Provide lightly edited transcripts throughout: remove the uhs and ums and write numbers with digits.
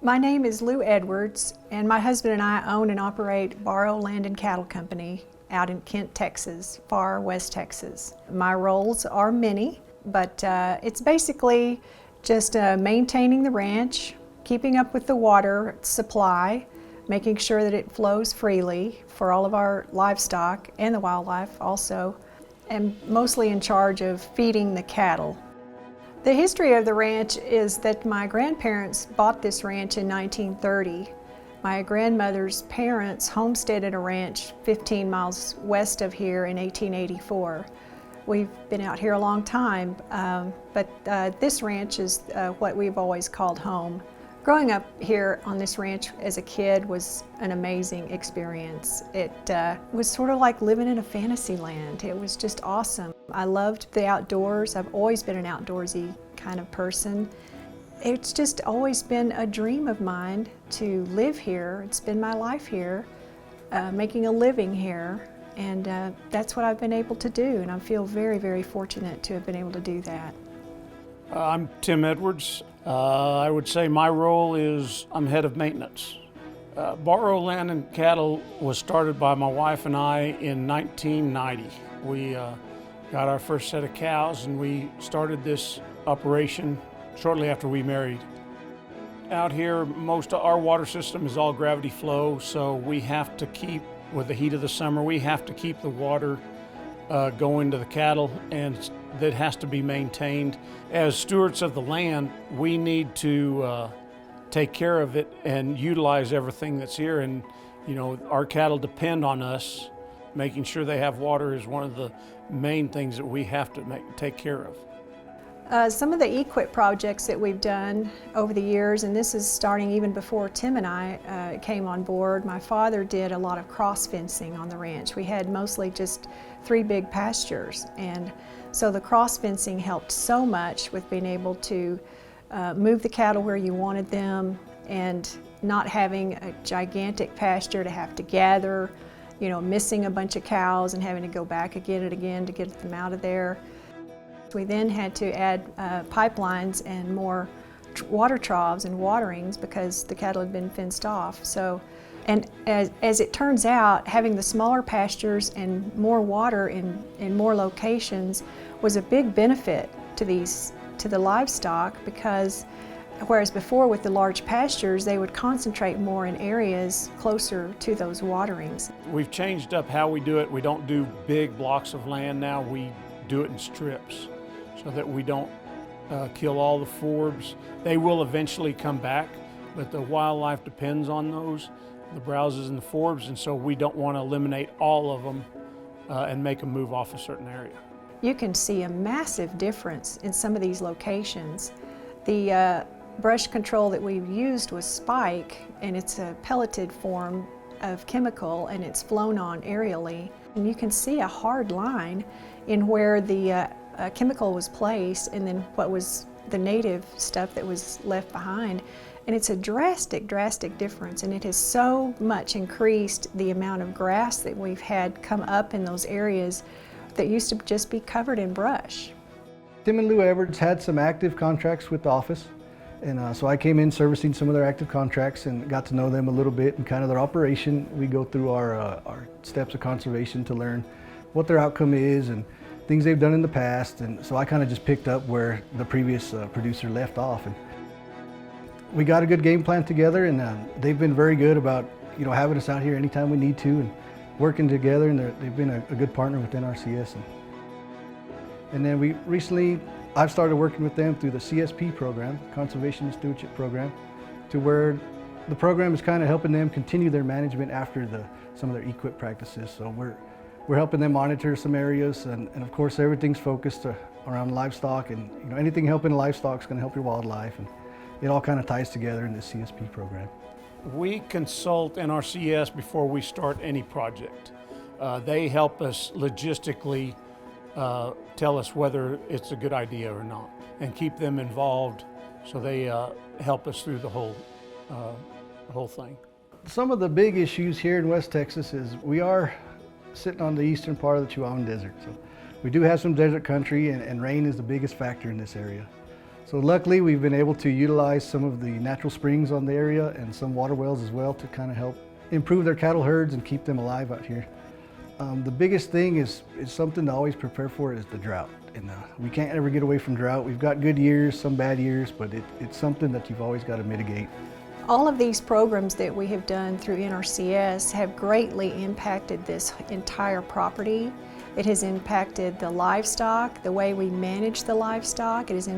My name is Lou Edwards, and my husband and I own and operate Barrow Land and Cattle Company out in Kent, Texas, far west Texas. My roles are many, but it's basically just maintaining the ranch, keeping up with the water supply, making sure that it flows freely for all of our livestock and the wildlife also, and mostly in charge of feeding the cattle. The history of the ranch is that my grandparents bought this ranch in 1930. My grandmother's parents homesteaded a ranch 15 miles west of here in 1884. We've been out here a long time, but this ranch is what we've always called home. Growing up here on this ranch as a kid was an amazing experience. It was sort of like living in a fantasy land. It was just awesome. I loved the outdoors. I've always been an outdoorsy kind of person. It's just always been a dream of mine to live here. It's been my life here, making a living here, and that's what I've been able to do, and I feel very, very fortunate to have been able to do that. I'm Tim Edwards. I would say my role is I'm head of maintenance. Barrow Land and Cattle was started by my wife and I in 1990. We got our first set of cows and we started this operation shortly after we married. Out here, most of our water system is all gravity flow, so we have to keep, with the heat of the summer, we have to keep the water going to the cattle, and that has to be maintained. As stewards of the land, we need to take care of it and utilize everything that's here, and you know, our cattle depend on us. Making sure they have water is one of the main things that we have to take care of. Some of the EQIP projects that we've done over the years, and this is starting even before Tim and I came on board, my father did a lot of cross fencing on the ranch. We had mostly just 3 big pastures, and so the cross fencing helped so much with being able to move the cattle where you wanted them and not having a gigantic pasture to have to gather, you know, missing a bunch of cows and having to go back again and again to get them out of there. We then had to add pipelines and more water troughs and waterings because the cattle had been fenced off. So, and as it turns out, having the smaller pastures and more water in more locations was a big benefit to the livestock, because whereas before with the large pastures, they would concentrate more in areas closer to those waterings. We've changed up how we do it. We don't do big blocks of land now. We do it in strips, so that we don't kill all the forbs. They will eventually come back, but the wildlife depends on those, the browses and the forbs, and so we don't want to eliminate all of them and make them move off a certain area. You can see a massive difference in some of these locations. The brush control that we've used was Spike, and it's a pelleted form of chemical, and it's flown on aerially. And you can see a hard line in where the chemical was placed and then what was the native stuff that was left behind. And it's a drastic difference, and it has so much increased the amount of grass that we've had come up in those areas that used to just be covered in brush. Tim and Lou Edwards had some active contracts with the office, and so I came in servicing some of their active contracts and got to know them a little bit and kind of their operation. We go through our steps of conservation to learn what their outcome is and things they've done in the past, and so I kind of just picked up where the previous producer left off. And we got a good game plan together, and they've been very good about, you know, having us out here anytime we need to and working together, and they've been a good partner with NRCS. And then I've started working with them through the CSP program, Conservation and Stewardship Program, to where the program is kind of helping them continue their management after some of their EQIP practices. So we're helping them monitor some areas, and of course everything's focused around livestock, and you know, anything helping livestock is going to help your wildlife, and it all kind of ties together in this CSP program. We consult NRCS before we start any project. They help us logistically tell us whether it's a good idea or not, and keep them involved, so they help us through the whole thing. Some of the big issues here in West Texas is we are sitting on the eastern part of the Chihuahuan Desert. So we do have some desert country, and rain is the biggest factor in this area. So luckily we've been able to utilize some of the natural springs on the area and some water wells as well to kind of help improve their cattle herds and keep them alive out here. The biggest thing is something to always prepare for is the drought. And we can't ever get away from drought. We've got good years, some bad years, but it's something that you've always got to mitigate. All of these programs that we have done through NRCS have greatly impacted this entire property. It has impacted the livestock, the way we manage the livestock. It has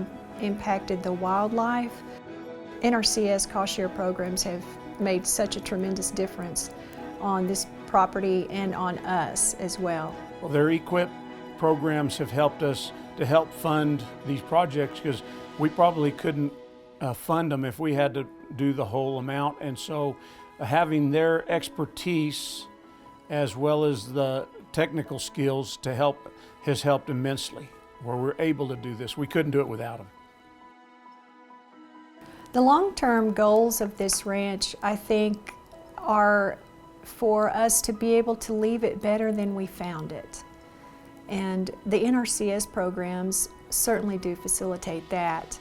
impacted the wildlife. NRCS cost share programs have made such a tremendous difference on this property and on us as well. Well, their EQIP programs have helped us to help fund these projects because we probably couldn't fund them if we had to do the whole amount. And so having their expertise as well as the technical skills to help has helped immensely where we're able to do this. We couldn't do it without them. The long-term goals of this ranch, I think, are for us to be able to leave it better than we found it. And the NRCS programs certainly do facilitate that.